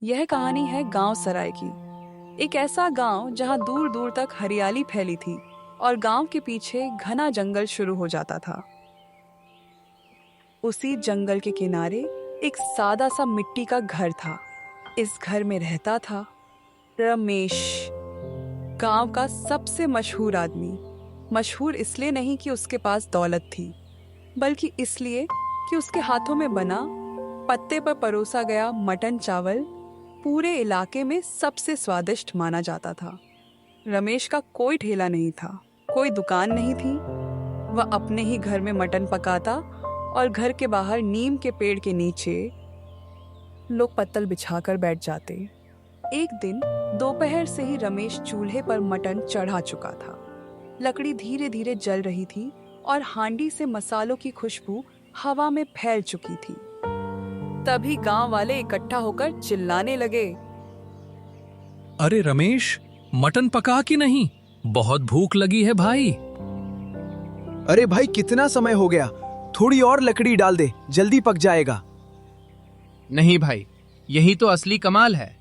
यह कहानी है गांव सराय की। एक ऐसा गांव जहां दूर दूर तक हरियाली फैली थी और गांव के पीछे घना जंगल शुरू हो जाता था। उसी जंगल के किनारे एक सादा सा मिट्टी का घर था। इस घर में रहता था रमेश, गांव का सबसे मशहूर आदमी। मशहूर इसलिए नहीं कि उसके पास दौलत थी, बल्कि इसलिए कि उसके हाथों में बना पत्ते पर परोसा गया मटन चावल पूरे इलाके में सबसे स्वादिष्ट माना जाता था। रमेश का कोई ठेला नहीं था, कोई दुकान नहीं थी। वह अपने ही घर में मटन पकाता और घर के बाहर नीम के पेड़ के नीचे लोग पत्तल बिछाकर बैठ जाते। एक दिन दोपहर से ही रमेश चूल्हे पर मटन चढ़ा चुका था। लकड़ी धीरे धीरे जल रही थी और हांडी से मसालों की खुशबू हवा में फैल चुकी थी। तभी गांव वाले इकट्ठा होकर चिल्लाने लगे, अरे रमेश, मटन पका कि नहीं? बहुत भूख लगी है भाई। अरे भाई, कितना समय हो गया, थोड़ी और लकड़ी डाल दे, जल्दी पक जाएगा। नहीं भाई, यही तो असली कमाल है।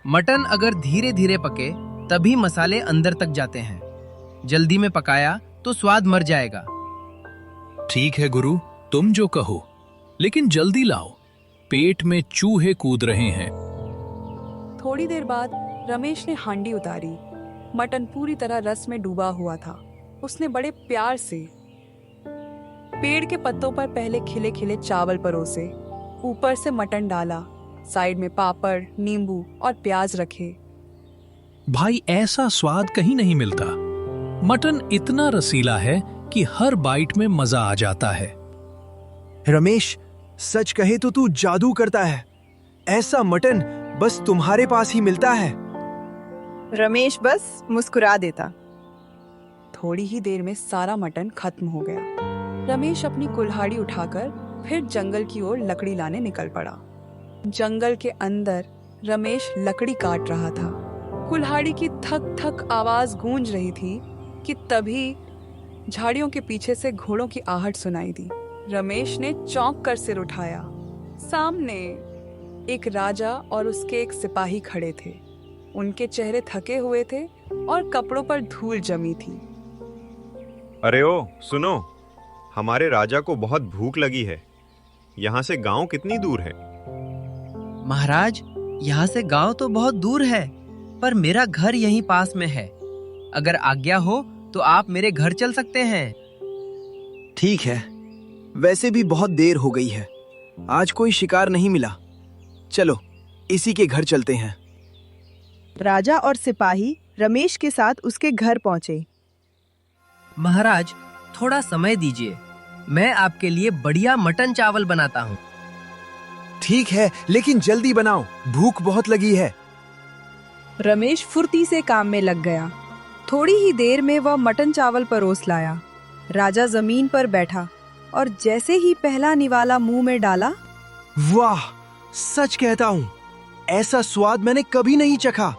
मटन अगर धीरे धीरे पके तभी मसाले अंदर तक जाते हैं। जल्दी में पकाया तो स्वाद मर जाएगा। ठीक है गुरु, तुम जो कहो, लेकिन जल्दी लाओ, पेट में चूहे कूद रहे हैं। थोड़ी देर बाद रमेश ने हांडी उतारी। मटन पूरी तरह रस में डूबा हुआ था। उसने बड़े प्यार से पेड़ के पत्तों पर पहले खिले खिले चावल परोसे, ऊपर से मटन डाला, साइड में पापड़, नींबू और प्याज रखे। भाई, ऐसा स्वाद कहीं नहीं मिलता। मटन इतना रसीला है कि हर बाइट में मजा आ जाता है। रमेश, सच कहे तो तू जादू करता है। ऐसा मटन बस तुम्हारे पास ही मिलता है। रमेश बस मुस्कुरा देता। थोड़ी ही देर में सारा मटन खत्म हो गया। रमेश अपनी कुल्हाड़ी उठाकर फिर जंगल की ओर लकड़ी लाने निकल पड़ा। जंगल के अंदर रमेश लकड़ी काट रहा था। कुल्हाड़ी की थक थक आवाज गूंज रही थी कि तभी झाड़ियों के पीछे से घोड़ों की आहट सुनाई दी। रमेश ने चौंक कर सिर उठाया। सामने एक राजा और उसके एक सिपाही खड़े थे। उनके चेहरे थके हुए थे और कपड़ों पर धूल जमी थी। अरे ओ सुनो, हमारे राजा को बहुत भूख लगी है। यहाँ से गांव कितनी दूर है? महाराज, यहाँ से गांव तो बहुत दूर है, पर मेरा घर यहीं पास में है। अगर आज्ञा हो तो आप मेरे घर चल सकते हैं। ठीक है, वैसे भी बहुत देर हो गई है, आज कोई शिकार नहीं मिला। चलो इसी के घर चलते हैं। राजा और सिपाही रमेश के साथ उसके घर पहुंचे। महाराज, थोड़ा समय दीजिए, मैं आपके लिए बढ़िया मटन चावल बनाता हूँ। ठीक है, लेकिन जल्दी बनाओ, भूख बहुत लगी है। रमेश फुर्ती से काम में लग गया। थोड़ी ही देर में वह मटन चावल परोस लाया। राजा जमीन पर बैठा और जैसे ही पहला निवाला मुंह में डाला, वाह, सच कहता हूँ, ऐसा स्वाद मैंने कभी नहीं चखा।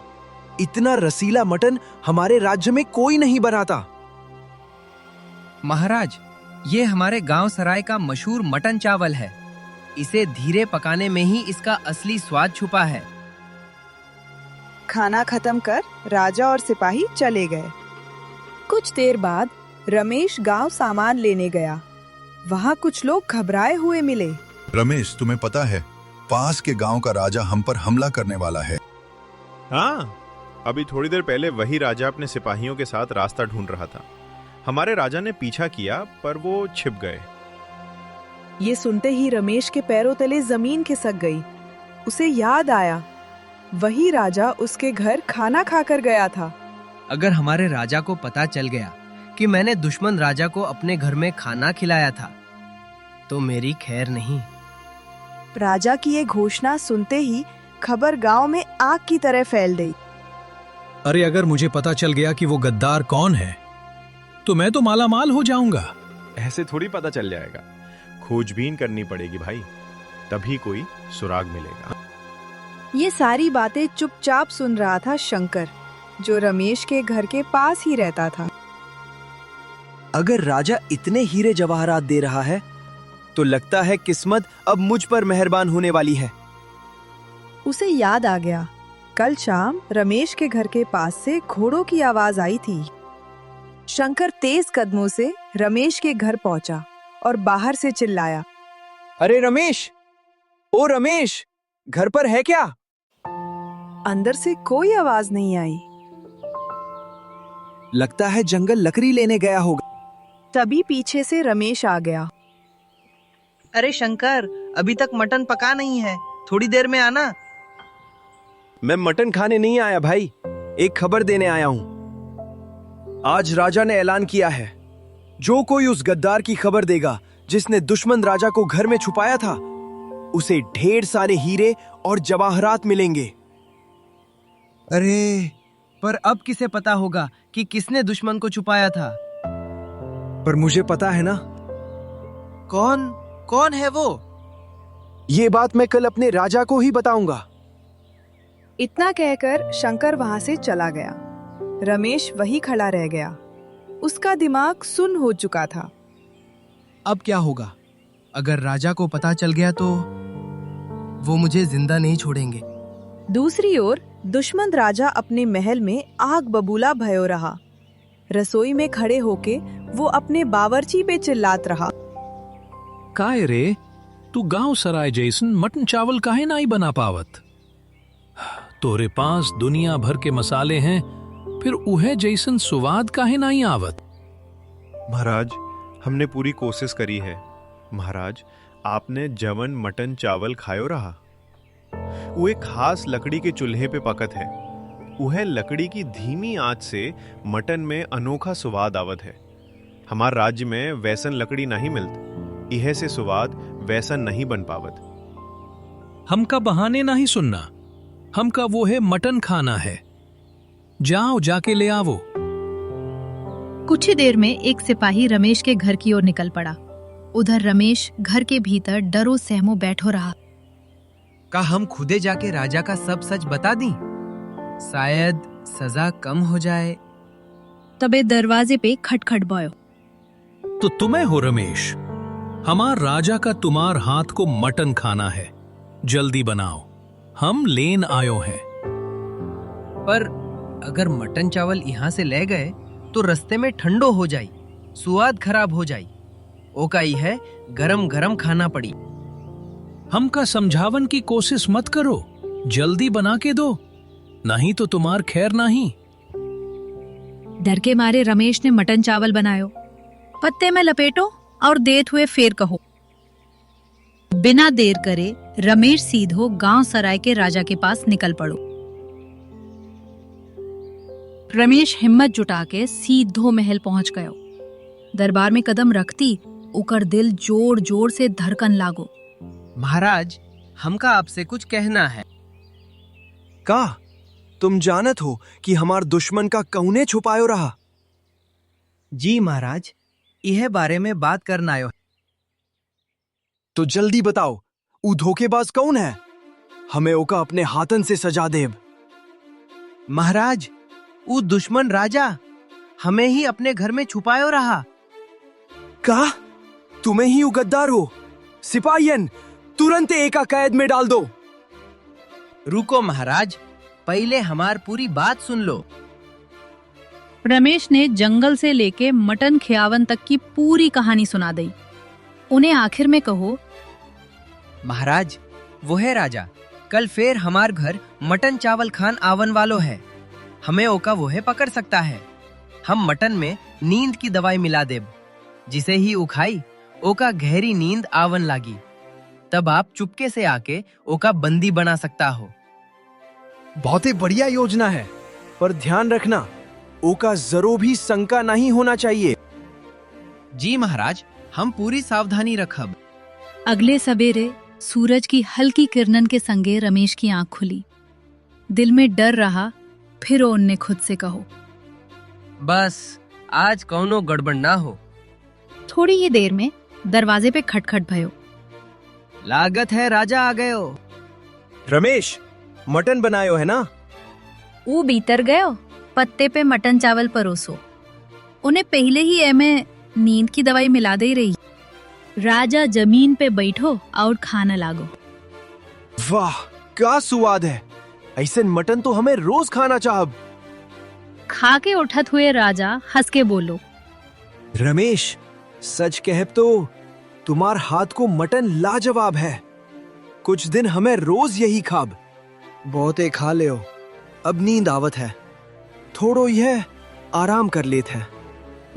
इतना रसीला मटन हमारे राज्य में कोई नहीं बनाता। महाराज, ये हमारे गांव सराय का मशहूर मटन चावल है। इसे धीरे पकाने में ही इसका असली स्वाद छुपा है। खाना खत्म कर राजा और सिपाही चले गए। कुछ देर बाद रमेश गांव सामान लेने गया। वहाँ कुछ लोग घबराए हुए मिले। रमेश, तुम्हें पता है, पास के गांव का राजा हम पर हमला करने वाला है। हाँ, अभी थोड़ी देर पहले वही राजा अपने सिपाहियों के साथ रास्ता ढूंढ रहा था। हमारे राजा ने पीछा किया पर वो छिप गए। ये सुनते ही रमेश के पैरों तले जमीन खिसक गई। उसे याद आया, वही राजा उसके घर खाना खाकर गया था। अगर हमारे राजा को पता चल गया कि मैंने दुश्मन राजा को अपने घर में खाना खिलाया था, तो मेरी खैर नहीं। राजा की ये घोषणा सुनते ही खबर गांव में आग की तरह फैल गई। अरे, अगर मुझे पता चल गया कि वो गद्दार कौन है, तो मैं तो मालामाल हो जाऊंगा। ऐसे थोड़ी पता चल जाएगा, खोजबीन करनी पड़ेगी भाई, तभी कोई सुराग मिलेगा। ये सारी बातें चुपचाप सुन रहा था शंकर, जो रमेश के घर के पास ही रहता था। अगर राजा इतने हीरे जवाहरात दे रहा है, तो लगता है किस्मत अब मुझ पर मेहरबान होने वाली है। उसे याद आ गया, कल शाम रमेश के घर के पास से घोड़ों की आवाज आई थी। शंकर तेज कदमों से रमेश के घर पहुंचा और बाहर से चिल्लाया, अरे रमेश, ओ रमेश, घर पर है क्या? अंदर से कोई आवाज नहीं आई। लगता है जंगल लकड़ी लेने गया होगा। तभी पीछे से रमेश आ गया। अरे शंकर, अभी तक मटन पका नहीं है, थोड़ी देर में आना। मैं मटन खाने नहीं आया भाई, एक खबर देने आया हूं। आज राजा ने ऐलान किया है, जो कोई उस गद्दार की खबर देगा जिसने दुश्मन राजा को घर में छुपाया था, उसे ढेर सारे हीरे और जवाहरात मिलेंगे। अरे, पर अब किसे पता होगा कि किसने दुश्मन को छुपाया था? पर मुझे पता है ना। कौन है वो? ये बात मैं कल अपने राजा को ही बताऊंगा। इतना कहकर शंकर वहां से चला गया। रमेश वही खड़ा रह गया। उसका दिमाग सुन्न हो चुका था। अब क्या होगा? अगर राजा को पता चल गया तो वो मुझे जिंदा नहीं छोड़ेंगे। दूसरी ओर दुश्मन राजा अपने महल में आग बबूला भयो रहा। रसोई में खड़े होके वो अपने बावर्ची पे चिल्लात रहा, काय रे, तू गांव सराय जैसन मटन चावल काहे नहीं बना पावत? तोरे पास दुनिया भर के मसाले हैं, फिर उहे जैसन स्वाद काहे नहीं आवत? महाराज, हमने पूरी कोशिश करी है। महाराज, आपने जवन मटन चावल खायो रहा, वो एक खास लकड़ी के चूल्हे पे पकत है। वह लकड़ी की धीमी आंच से मटन में अनोखा स्वाद आवत है। हमार राज्य में वैसन लकड़ी नहीं मिलत, इहे से स्वाद वैसन नहीं बन पावत। हमका बहाने नहीं सुनना, हमका वो है मटन खाना है। जाओ जाके ले आवो। कुछ ही देर में एक सिपाही रमेश के घर की ओर निकल पड़ा। उधर रमेश घर के भीतर डरो सहमो बैठो रहा। का हम खुदे जाके राजा का सब सच बता दी? शायद सजा कम हो जाए। तबे दरवाजे पे खटखट बोयो। तो तुम्हें हो रमेश, हमार राजा का तुम्हार हाथ को मटन खाना है, जल्दी बनाओ, हम लेन आयो हैं। पर अगर मटन चावल यहाँ से ले गए तो रास्ते में ठंडो हो जाई, स्वाद खराब हो जाई। ओकाई है गरम गरम खाना पड़ी। हमका समझावन की कोशिश मत करो, जल्दी बना के दो, नहीं तो तुम्हार खैर नहीं। डर के मारे रमेश ने मटन चावल बनायो। पत्ते में लपेटो और देत हुए फेर कहो। बिना देर करे रमेश सीधो गांव सराय के राजा के पास निकल पड़ो। रमेश हिम्मत जुटा के सीधो महल पहुंच गयो। दरबार में कदम रखती उकर दिल जोर जोर से धड़कन लागो। महाराज, हमका आपसे कुछ कहना है। का तुम जानत हो कि हमार दुश्मन का कौने छुपायो रहा? जी महाराज, यह बारे में बात करना आयो। तो जल्दी बताओ, ऊ धोखेबाज कौन है? हमें ओका अपने हाथन से सजा देब। महाराज, ऊ दुश्मन राजा हमें ही अपने घर में छुपायो रहा। का तुम्हें ही ऊ गद्दार हो? सिपाहियन, तुरंत एका कैद में डाल दो। रुको महाराज, पहले हमार पूरी बात सुन लो। रमेश ने जंगल से लेके मटन खियावन तक की पूरी कहानी सुना दी। उन्हें आखिर में कहो, महाराज, वो है राजा, कल फिर हमार घर मटन चावल खान आवन वालो है। हमें ओका वो है पकड़ सकता है। हम मटन में नींद की दवाई मिला देब, जिसे ही उखाई ओका गहरी नींद आवन लागी। तब आप चुपके से आके ओका बंदी बना सकता हो। बहुत ही बढ़िया योजना है, पर ध्यान रखना, ओका जरो भी शंका नहीं होना चाहिए। जी महाराज, हम पूरी सावधानी रखब। अगले सवेरे सूरज की हल्की किरणन के संगे रमेश की आंख खुली। दिल में डर रहा, फिर उनने खुद से कहो, बस आज कौनो गड़बड़ ना हो। थोड़ी ही देर में दरवाजे पे खटखट भयो। लागत है राजा आ गयो। रमेश, मटन बनायो है ना? वो भीतर गयो, पत्ते पे मटन चावल परोसो। उन्हें पहले ही एमे नींद की दवाई मिला दे रही। राजा जमीन पे बैठो और खाना लागो। वाह, क्या स्वाद है। ऐसे मटन तो हमें रोज खाना चाहब। खा के उठत हुए राजा हंस के बोलो, रमेश, सच कह तो तुम्हार हाथ को मटन लाजवाब है। कुछ दिन हमें रोज यही खाब। बहुते खा ले, अब नींद आवत है, थोड़ो यह आराम कर लेत है।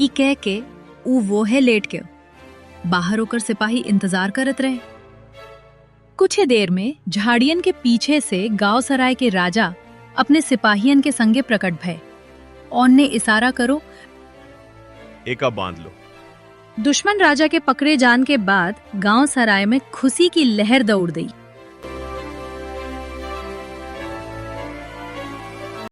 ई कह के ऊ वो है लेट के बाहर होकर सिपाही इंतजार करत रहे। कुछ ही देर में झाड़ियन के पीछे से गांव सराय के राजा अपने सिपाहियन के संगे प्रकट भय। औन ने इशारा करो, एका बांध लो। दुश्मन राजा के पकड़े जान के बाद गांव सराय में खुशी की लहर दौड़ गई।